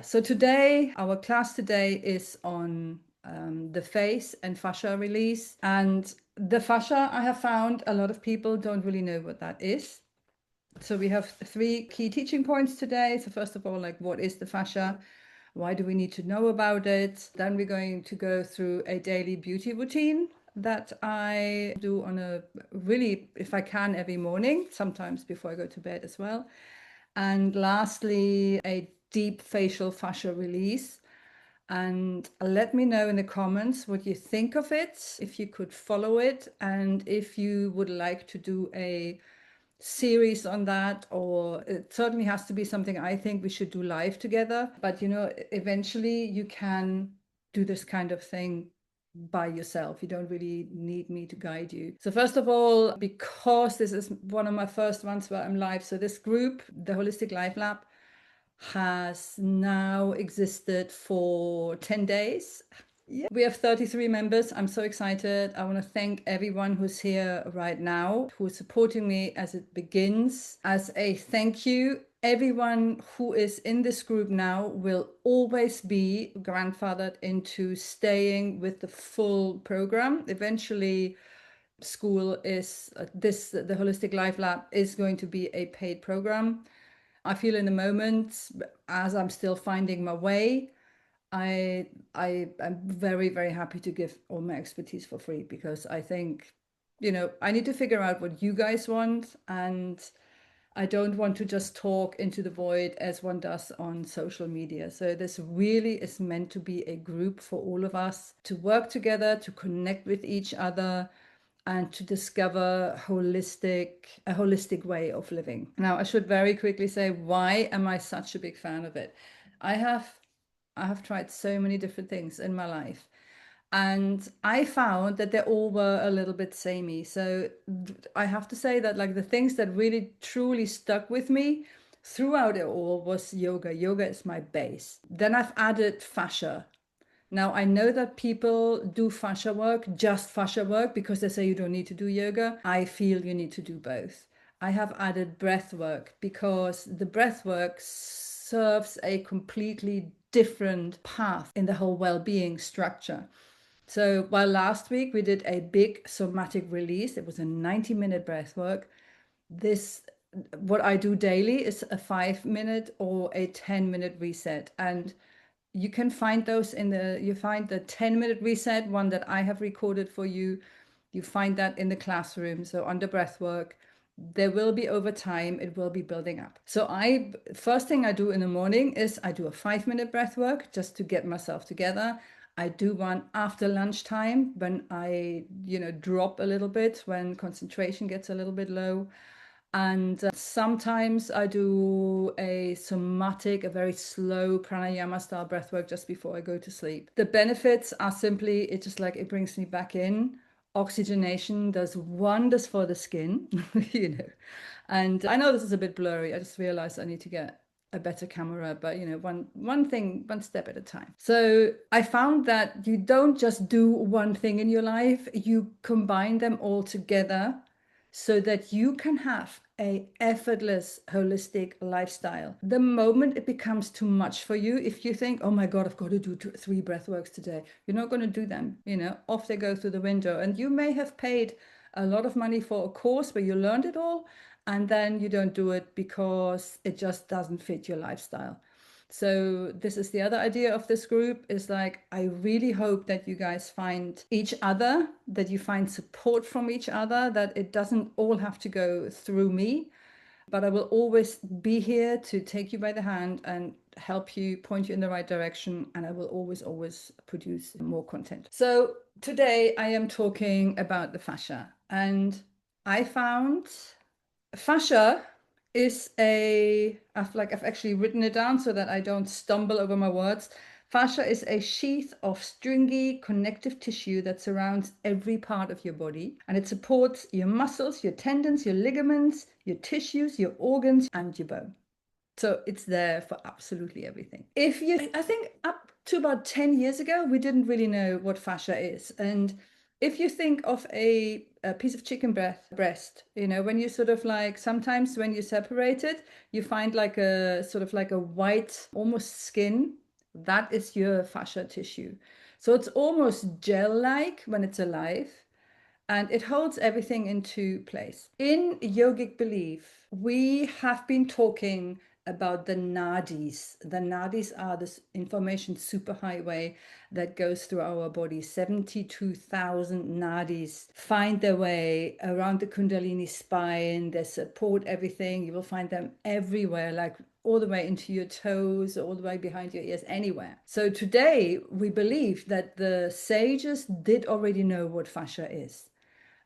So today, our class today is on the face and fascia release. And the fascia, I have found a lot of people don't really know what that is. So we have three key teaching points today. So first of all, like, what is the fascia? Why do we need to know about it? Then we're going to go through a daily beauty routine that I do on a really, if I can, every morning, sometimes before I go to bed as well. And lastly, a deep facial fascia release. And let me know in the comments what you think of it, if you could follow it, and if you would like to do a series on that, or it certainly has to be something I think we should do live together. But eventually you can do this kind of thing by yourself. You don't really need me to guide you. So first of all, because this is one of my first ones where I'm live, so this group, the Holistic Life Lab, has now existed for 10 days. Yeah. We have 33 members. I'm so excited. I want to thank everyone who's here right now, who is supporting me as it begins. As a thank you, everyone who is in this group now will always be grandfathered into staying with the full program. Eventually, school is the Holistic Life Lab is going to be a paid program. I feel in the moment, as I'm still finding my way, I am very, very happy to give all my expertise for free, because I think, I need to figure out what you guys want, and I don't want to just talk into the void as one does on social media. So this really is meant to be a group for all of us to work together, to connect with each other, and to discover a holistic way of living. Now, I should very quickly say, why am I such a big fan of it? I have tried so many different things in my life, and I found that they all were a little bit samey. So I have to say that, like, the things that really truly stuck with me throughout it all was yoga. Yoga is my base. Then I've added fascia. Now, I know that people do fascia work, just fascia work, because they say you don't need to do yoga. I feel you need to do both. I have added breath work because the breath work serves a completely different path in the whole well-being structure. So while last week we did a big somatic release, it was a 90-minute breath work. What I do daily is a 5-minute or a 10-minute reset. And you can find those you find the 10-minute reset one that I have recorded for you. You find that in the classroom. So under breath work, there will be, over time, it will be building up. So first thing I do in the morning is I do a 5-minute breath work just to get myself together. I do one after lunchtime when I, drop a little bit, when concentration gets a little bit low. And sometimes I do a very slow pranayama style breath work just before I go to sleep. The benefits are simply, it brings me back in. Oxygenation does wonders for the skin, And I know this is a bit blurry. I just realized I need to get a better camera, but one step at a time. So I found that you don't just do one thing in your life, you combine them all together so that you can have a effortless holistic lifestyle. The moment it becomes too much for you, if you think, oh my God, I've got to do 3 breath works today, you're not going to do them. Off they go through the window. And you may have paid a lot of money for a course where you learned it all, and then you don't do it because it just doesn't fit your lifestyle. So this is the other idea of this group, is like, I really hope that you guys find each other, that you find support from each other, that it doesn't all have to go through me, but I will always be here to take you by the hand and help you, point you in the right direction. And I will always produce more content. So today I am talking about the fascia, and I found fascia is I've actually written it down so that I don't stumble over my words. Fascia is a sheath of stringy connective tissue that surrounds every part of your body, and it supports your muscles, your tendons, your ligaments, your tissues, your organs, and your bone. So it's there for absolutely everything. I think up to about 10 years ago, we didn't really know what fascia is. And if you think of a a piece of chicken breast. You know, when you sort of like, sometimes when you separate it, you find like a sort of like a white, almost skin. That is your fascia tissue. So it's almost gel-like when it's alive, and it holds everything into place. In yogic belief, we have been talking about the nadis. The nadis are this information superhighway that goes through our body. 72,000 nadis find their way around the Kundalini spine. They support everything. You will find them everywhere, like all the way into your toes, all the way behind your ears, anywhere. So today we believe that the sages did already know what fascia is,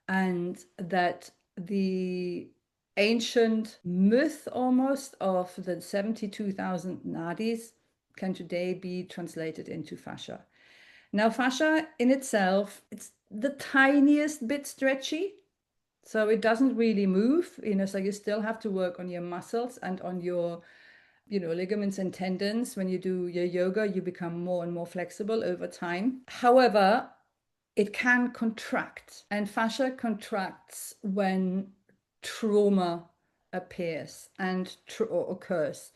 and that the ancient myth almost of the 72,000 nadis can today be translated into fascia. Now, fascia in itself, it's the tiniest bit stretchy. So it doesn't really move, so you still have to work on your muscles and on your, ligaments and tendons. When you do your yoga, you become more and more flexible over time. However, it can contract, and fascia contracts when trauma appears and or occurs.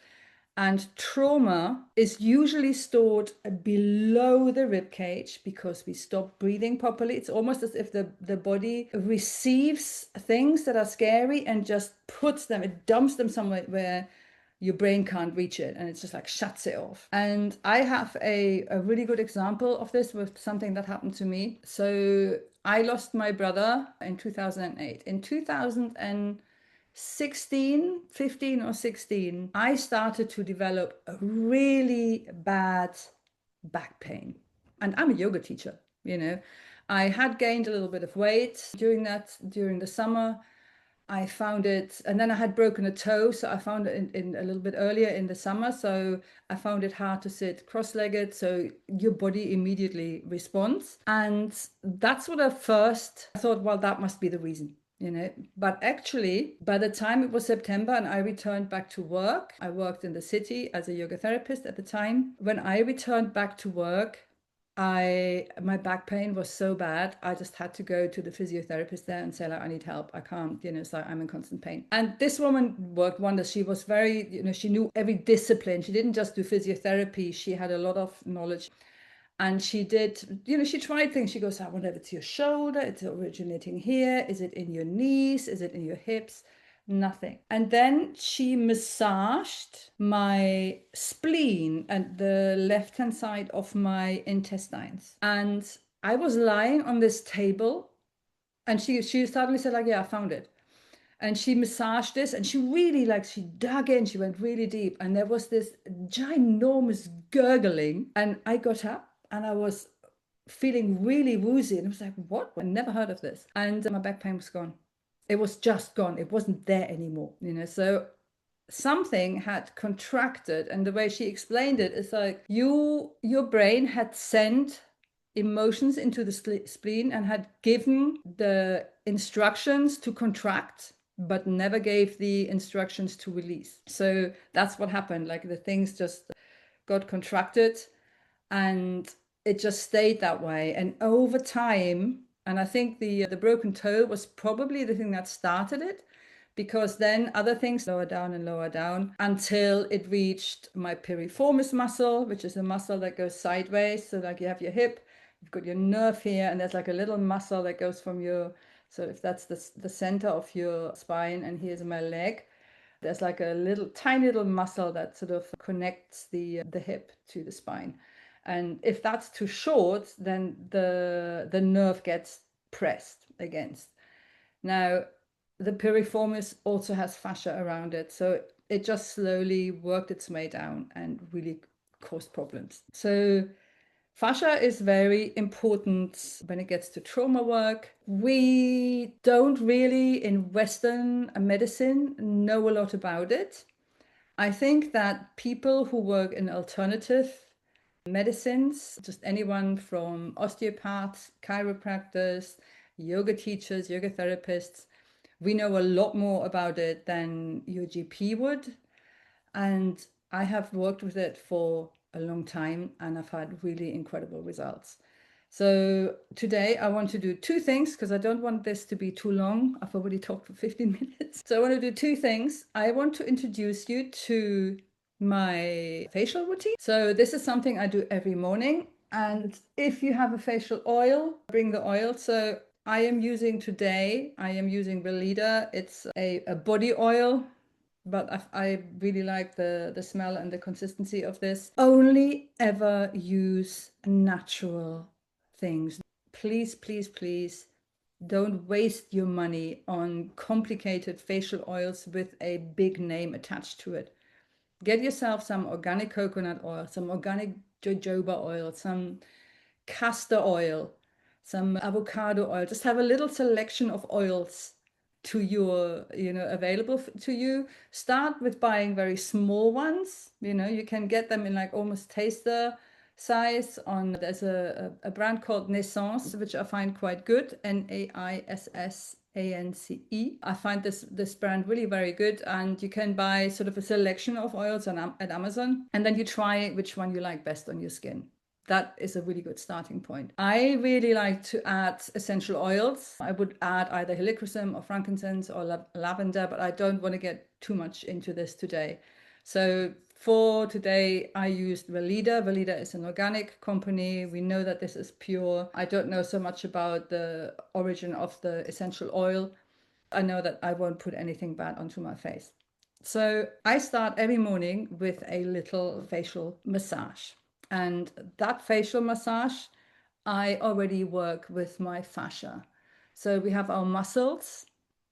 And trauma is usually stored below the rib cage because we stop breathing properly. It's almost as if the body receives things that are scary and just puts them, it dumps them somewhere where your brain can't reach it, and it's just like shuts it off. And I have a really good example of this with something that happened to me. So I lost my brother in 2008. In 2016, 15 or 16, I started to develop a really bad back pain. And I'm a yoga teacher, I had gained a little bit of weight during the summer. I found it, and then I had broken a toe, so I found it in a little bit earlier in the summer. So I found it hard to sit cross-legged. So your body immediately responds, and that's what I thought. Well, that must be the reason. But actually, by the time it was September and I returned back to work, I worked in the city as a yoga therapist at the time. When I returned back to work, my back pain was so bad, I just had to go to the physiotherapist there and say, like, I need help. I can't, so I'm in constant pain. And this woman worked wonders. She was very, she knew every discipline. She didn't just do physiotherapy. She had a lot of knowledge. And she did, she tried things. She goes, I wonder if it's your shoulder, it's originating here. Is it in your knees? Is it in your hips? Nothing. And then she massaged my spleen and the left-hand side of my intestines. And I was lying on this table, and she suddenly said, like, yeah, I found it. And she massaged this, and she really, like, she dug in, she went really deep, and there was this ginormous gurgling. And I got up and I was feeling really woozy, and I was like, what? I never heard of this. And my back pain was gone. It was just gone. It wasn't there anymore, so something had contracted. And the way she explained it is like, your brain had sent emotions into the spleen and had given the instructions to contract, but never gave the instructions to release. So that's what happened. Like, the things just got contracted, and it just stayed that way. And over time, and I think the broken toe was probably the thing that started it, because then other things lower down until it reached my piriformis muscle, which is a muscle that goes sideways. So like, you have your hip, you've got your nerve here, and there's like a little muscle that goes from your, so if that's the center of your spine, and here's my leg, there's like a little tiny little muscle that sort of connects the hip to the spine. And if that's too short, then the nerve gets pressed against. Now, the piriformis also has fascia around it, so it just slowly worked its way down and really caused problems. So fascia is very important when it gets to trauma work. We don't really, in Western medicine, know a lot about it. I think that people who work in alternative medicines, just anyone from osteopaths, chiropractors, yoga teachers, yoga therapists, we know a lot more about it than your GP would. And I have worked with it for a long time, and I've had really incredible results. So today I want to do two things because I don't want this to be too long. I've already talked for 15 minutes. So I want to do two things. I want to introduce you to my facial routine. So this is something I do every morning. And if you have a facial oil, bring the oil. So I am using Veleda. It's a body oil, but I really like the smell and the consistency of this. Only ever use natural things. Please, please, please don't waste your money on complicated facial oils with a big name attached to it. Get yourself some organic coconut oil, some organic jojoba oil, some castor oil, some avocado oil. Just have a little selection of oils to your, available to you. Start with buying very small ones. You can get them in like almost taster size. There's a brand called Naissance, which I find quite good. Naissance. I find this brand really very good, and you can buy sort of a selection of oils at Amazon, and then you try which one you like best on your skin. That is a really good starting point. I really like to add essential oils. I would add either helichrysum or frankincense or lavender, but I don't want to get too much into this today. So for today, I used Veleda. Veleda is an organic company. We know that this is pure. I don't know so much about the origin of the essential oil. I know that I won't put anything bad onto my face. So I start every morning with a little facial massage. And that facial massage, I already work with my fascia. So we have our muscles.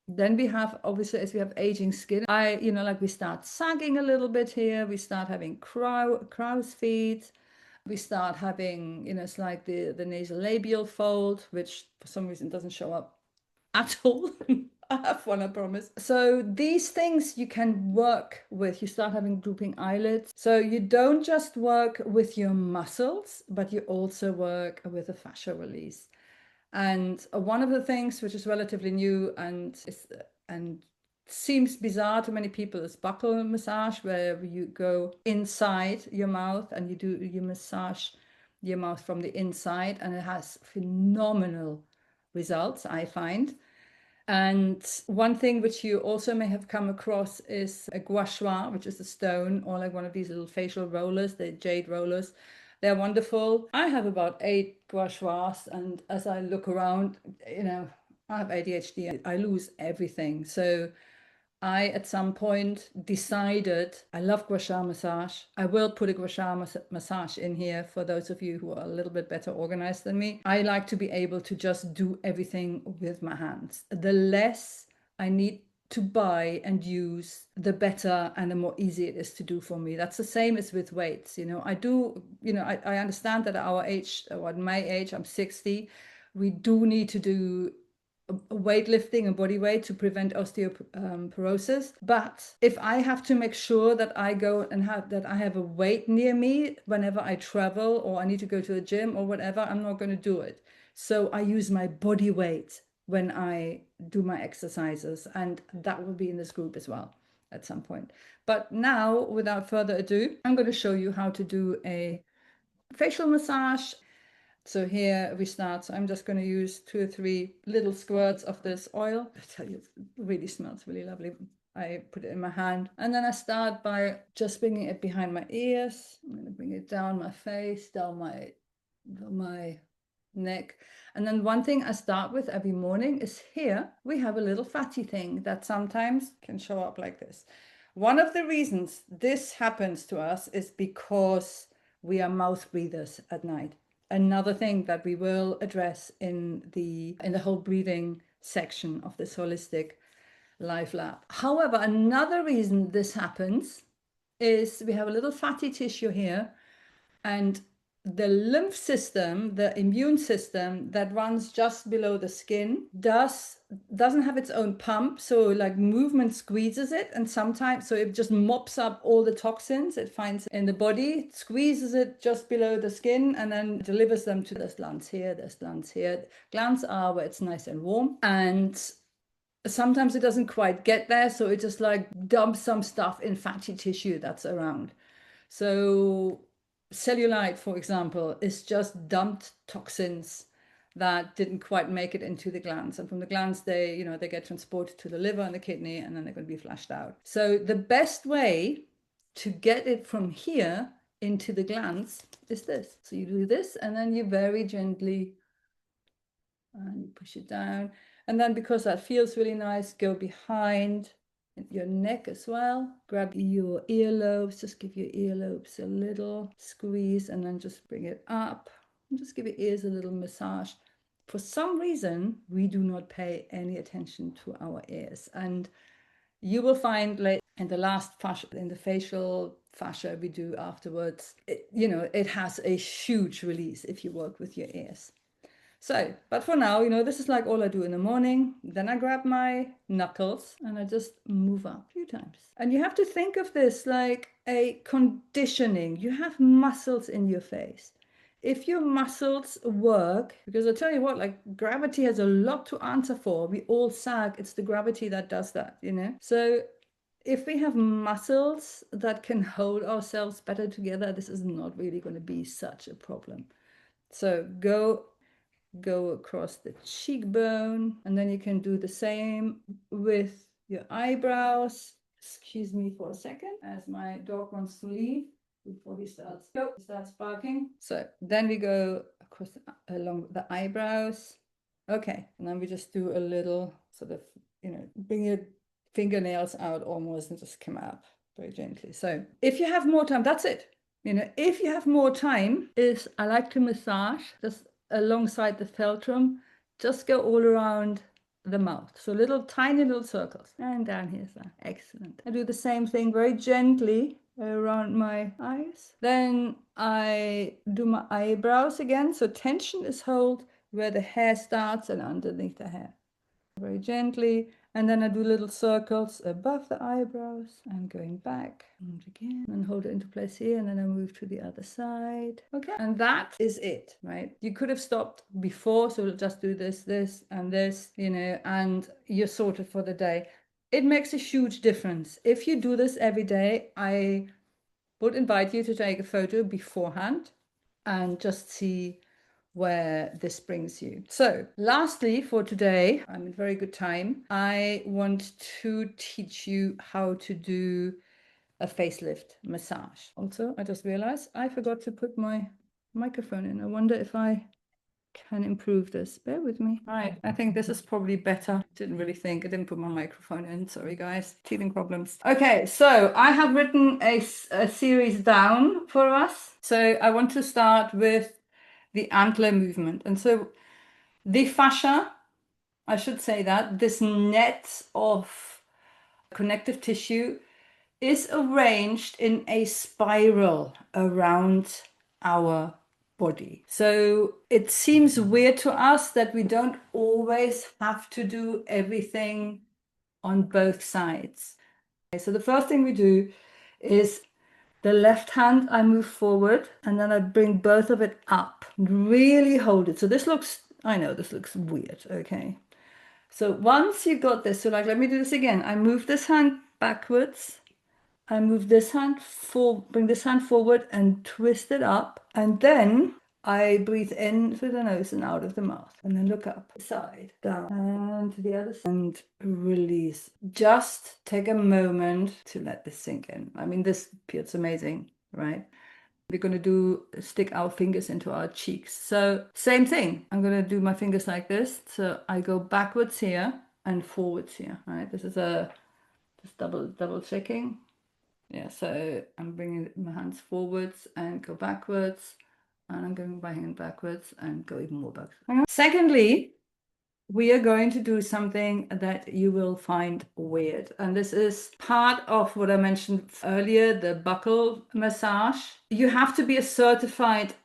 Then we have, obviously, as we have aging skin, like we start sagging a little bit here. We start having crow's feet. We start having, it's like the nasolabial fold, which for some reason doesn't show up at all. I have one, I promise. So these things you can work with. You start having drooping eyelids. So you don't just work with your muscles, but you also work with a fascia release. And one of the things which is relatively new and seems bizarre to many people is buccal massage, where you go inside your mouth and you massage your mouth from the inside, and it has phenomenal results, I find. And one thing which you also may have come across is a gua sha, which is a stone, or like one of these little facial rollers, the jade rollers. They're wonderful. I have about 8 gua shas, and as I look around, I have ADHD. I lose everything. So I, at some point, decided I love gua sha massage. I will put a gua sha massage in here for those of you who are a little bit better organized than me. I like to be able to just do everything with my hands. The less I need to buy and use, the better and the more easy it is to do for me. That's the same as with weights. I understand that at our age, or at my age, I'm 60, we do need to do weightlifting and body weight to prevent osteoporosis. But if I have to make sure that I have a weight near me whenever I travel, or I need to go to the gym or whatever, I'm not going to do it. So I use my body weight when I do my exercises, and that will be in this group as well at some point. But now, without further ado, I'm going to show you how to do a facial massage. So here we start. So I'm just going to use 2 or 3 little squirts of this oil. I tell you, it really smells really lovely. I put it in my hand, and then I start by just bringing it behind my ears. I'm going to bring it down my face, down my neck. And then one thing I start with every morning is here we have a little fatty thing that sometimes can show up like this. One of the reasons this happens to us is because we are mouth breathers at night. Another thing that we will address in the whole breathing section of this holistic life lab. However, another reason this happens is we have a little fatty tissue here, and the lymph system, the immune system that runs just below the skin, doesn't have its own pump. So like movement squeezes it, and sometimes, so it just mops up all the toxins it finds in the body, squeezes it just below the skin, and then delivers them to there's glands here, there's glands here. Glands are where it's nice and warm, and sometimes it doesn't quite get there, so it just like dumps some stuff in fatty tissue that's around. So cellulite, for example, is just dumped toxins that didn't quite make it into the glands. And from the glands, they get transported to the liver and the kidney, and then they're going to be flushed out. So the best way to get it from here into the glands is this. So you do this, and then you very gently and you push it down. And then because that feels really nice, go behind your neck as well. Grab your earlobes, just give your earlobes a little squeeze, and then just bring it up. And just give your ears a little massage. For some reason, we do not pay any attention to our ears. And you will find later in the last fascia, in the facial fascia we do afterwards, it has a huge release if you work with your ears. So, but for now, this is like all I do in the morning. Then I grab my knuckles and I just move up a few times. And you have to think of this like a conditioning. You have muscles in your face. If your muscles work, because I tell you what, like gravity has a lot to answer for. We all sag. It's the gravity that does that, So if we have muscles that can hold ourselves better together, this is not really going to be such a problem. So go across the cheekbone, and then you can do the same with your eyebrows. Excuse me for a second as my dog wants to leave before he starts barking. So then we go across along the eyebrows. Okay, and then we just do a little sort of, bring your fingernails out almost and just come up very gently. So if you have more time, that's it. If you have more time, I like to massage just alongside the philtrum, just go all around the mouth. So tiny little circles. And down here, so excellent. I do the same thing very gently around my eyes. Then I do my eyebrows again. So tension is held where the hair starts and underneath the hair. Very gently. And then I do little circles above the eyebrows and going back and again, and hold it into place here, and then I move to the other side. Okay, and that is it, right? You could have stopped before, so we'll just do this, and this, and you're sorted for the day. It makes a huge difference. If you do this every day, I would invite you to take a photo beforehand and just see where this brings you. So lastly for today, I'm in very good time. I want to teach you how to do a facelift massage. Also, I just realized I forgot to put my microphone in. I wonder if I can improve this. Bear with me. All right, I think this is probably better. Didn't really think. I didn't put my microphone in. Sorry, guys. Teething problems. Okay, so I have written a series down for us. So I want to start with the antler movement. And so the fascia, I should say that, this net of connective tissue is arranged in a spiral around our body. So it seems weird to us that we don't always have to do everything on both sides. So the first thing we do is the left hand, I move forward, and then I bring both of it up. Really hold it. So I know this looks weird, okay? So once you got this, so like, let me do this again. I move this hand backwards. I move this hand bring this hand forward and twist it up. And then I breathe in through the nose and out of the mouth. And then look up, side, down, and to the other side. And release. Just take a moment to let this sink in. I mean, this feels amazing, right? We're going to stick our fingers into our cheeks. So same thing. I'm going to do my fingers like this. So I go backwards here and forwards here, right? This is just double checking. Yeah, so I'm bringing my hands forwards and go backwards, and I'm going my hand backwards and go even more backwards. Secondly, we are going to do something that you will find weird. And this is part of what I mentioned earlier, the buccal massage. You have to be a certified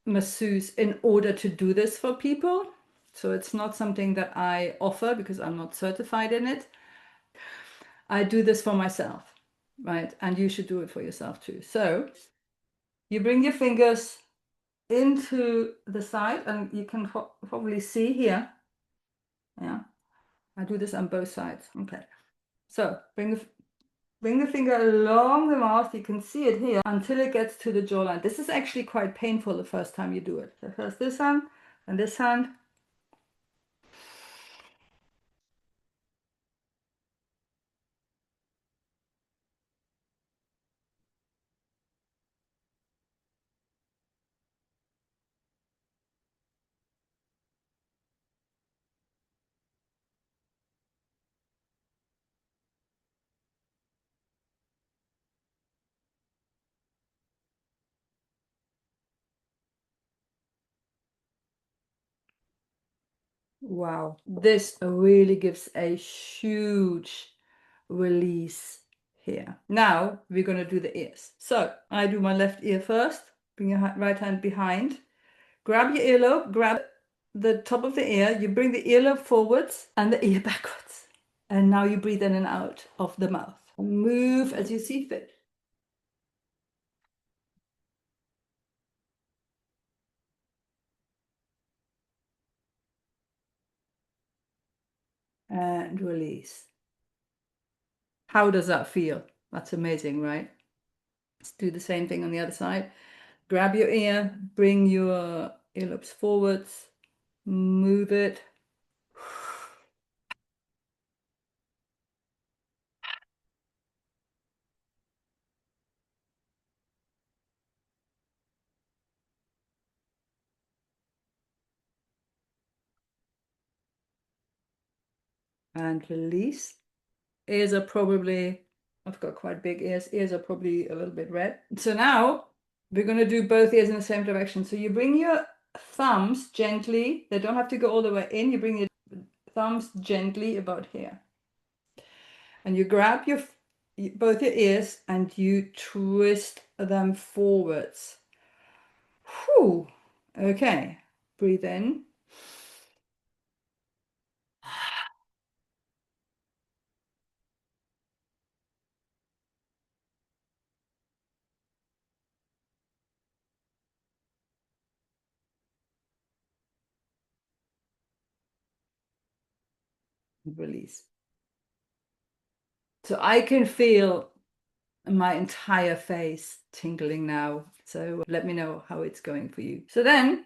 masseuse in order to do this for people. So it's not something that I offer because I'm not certified in it. I do this for myself, right? And you should do it for yourself too. So you bring your fingers into the side, and you can probably see here. Yeah, I do this on both sides. Okay, so Bring the finger along the mouth. You can see it here until it gets to the jawline. This is actually quite painful the first time you do it. So first this hand and this hand. Wow, this really gives a huge release here. Now we're going to do the ears. So I do my left ear first. Bring your right hand behind. Grab your earlobe, grab the top of the ear. You bring the earlobe forwards and the ear backwards. And now you breathe in and out of the mouth. Move as you see fit. And release. How does that feel? That's amazing, right? Let's do the same thing on the other side. Grab your ear, bring your earlobes forwards, move it, and release. Ears are probably, I've got quite big ears. Ears are probably a little bit red. So now we're going to do both ears in the same direction. So you bring your thumbs gently. They don't have to go all the way in. You bring your thumbs gently about here. And you grab your both your ears and you twist them forwards. Whew. Okay. Breathe in. Release. So I can feel my entire face tingling now. So let me know how it's going for you. So then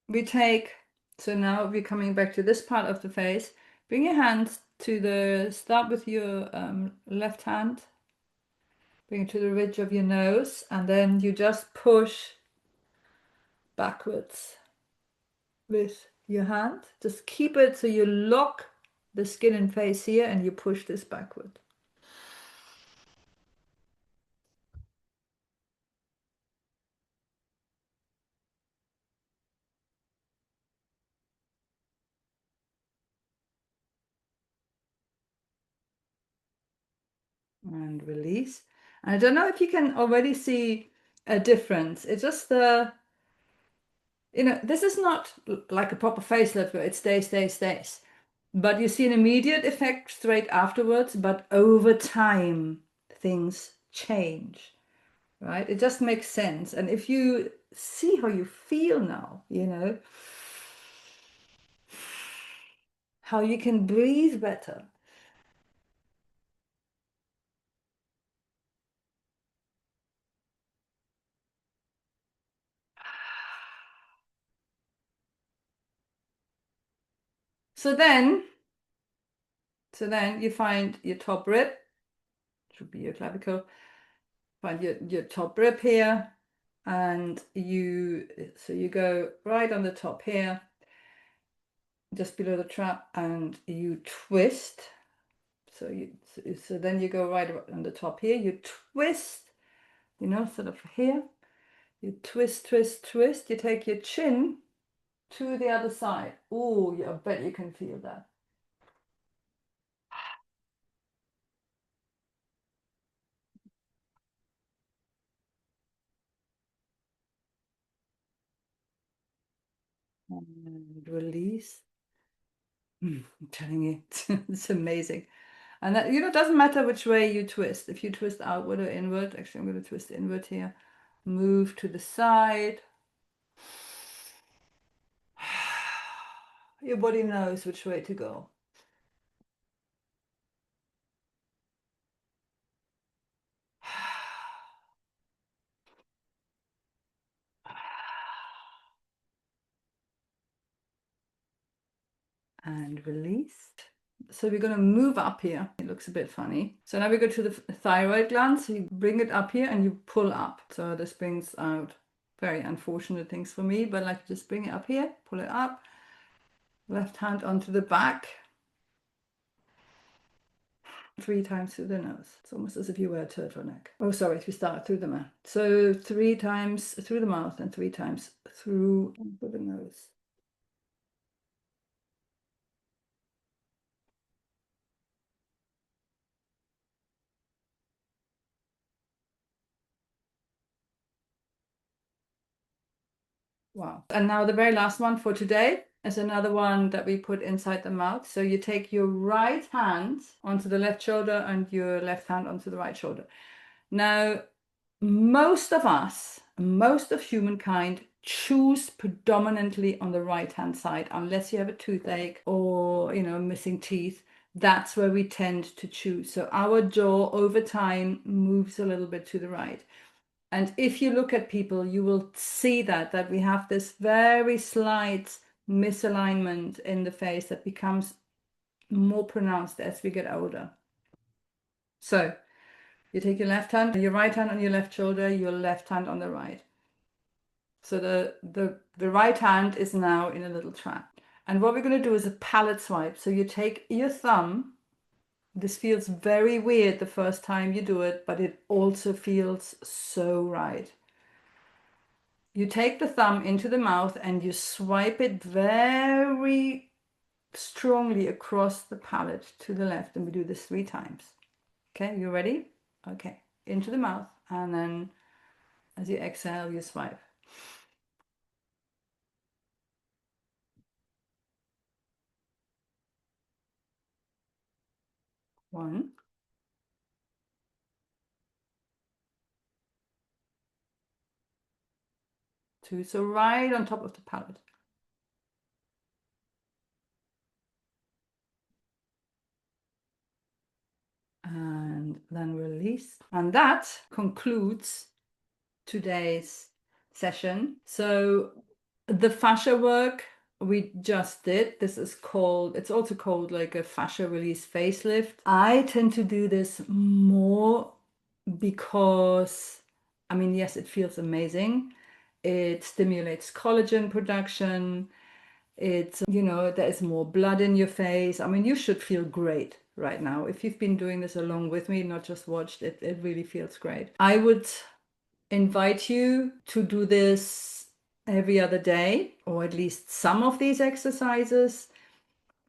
we take, so now we're coming back to this part of the face. Bring your hands to start with your left hand. Bring it to the ridge of your nose. And then you just push backwards with your hand. Just keep it so you lock the skin and face here and you push this backward. And release. And I don't know if you can already see a difference. It's just this is not like a proper facelift where it stays. But you see an immediate effect straight afterwards, but over time, things change, right? It just makes sense. And if you see how you feel now, how you can breathe better. So then, you find your top rib, should be your clavicle, find your top rib here, and you go right on the top here, just below the trap, and you twist. So then you go right on the top here, you twist, sort of here, you twist, you take your chin to the other side. Oh, yeah, I bet you can feel that. And release. I'm telling you, it's amazing. And that, it doesn't matter which way you twist. If you twist outward or inward, actually, I'm going to twist inward here. Move to the side. Your body knows which way to go. and released. So we're going to move up here. It looks a bit funny. So now we go to the thyroid gland. So you bring it up here and you pull up. So this brings out very unfortunate things for me, but like just bring it up here, pull it up, left hand onto the back, 3 times through the nose. It's almost as if you wear a turtleneck. Oh, sorry, if you start through the mouth. So 3 times through the mouth and 3 times through the nose. Wow. And now the very last one for today is another one that we put inside the mouth. So you take your right hand onto the left shoulder and your left hand onto the right shoulder. Now, most of us, most of humankind choose predominantly on the right hand side, unless you have a toothache or, missing teeth. That's where we tend to choose. So our jaw over time moves a little bit to the right. And if you look at people, you will see that we have this very slight misalignment in the face that becomes more pronounced as we get older. So you take your left hand, your right hand on your left shoulder, your left hand on the right. So the right hand is now in a little trap. And what we're going to do is a palette swipe. So you take your thumb. This feels very weird the first time you do it, but it also feels so right. You take the thumb into the mouth and you swipe it very strongly across the palate to the left. And we do this 3 times. Okay, you ready? Okay, into the mouth. And then as you exhale, you swipe. 1, 2. So right on top of the palate. And then release. And that concludes today's session. So the fascia work we just did, this is called, it's also called like a fascia release facelift. I tend to do this more because, yes, it feels amazing. It stimulates collagen production. It's, there's more blood in your face. You should feel great right now. If you've been doing this along with me, not just watched it, it really feels great. I would invite you to do this every other day, or at least some of these exercises,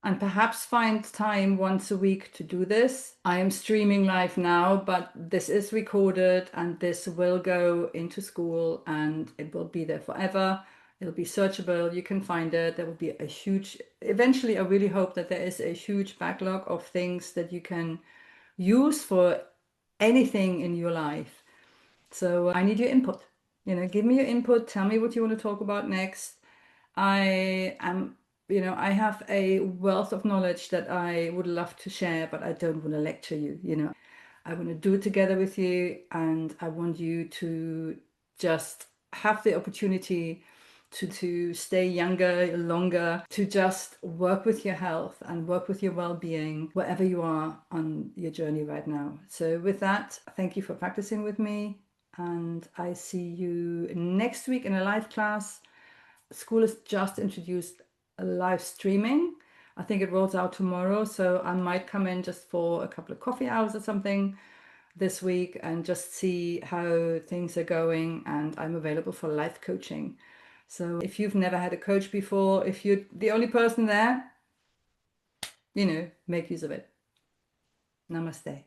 and perhaps find time once a week to do this. I am streaming live now, but this is recorded and this will go into school and it will be there forever. It'll be searchable. You can find it. There will be a huge, eventually, I really hope that there is a huge backlog of things that you can use for anything in your life. So I need your input. Give me your input. Tell me what you want to talk about next. I am, I have a wealth of knowledge that I would love to share, but I don't want to lecture you. I want to do it together with you, and I want you to just have the opportunity to stay younger, longer, to just work with your health and work with your well-being wherever you are on your journey right now. So with that, thank you for practicing with me, and I see you next week in a live class. School has just introduced a live streaming. I think it rolls out tomorrow, so I might come in just for a couple of coffee hours or something this week and just see how things are going. And I'm available for life coaching. So if you've never had a coach before, if you're the only person there, make use of it. Namaste.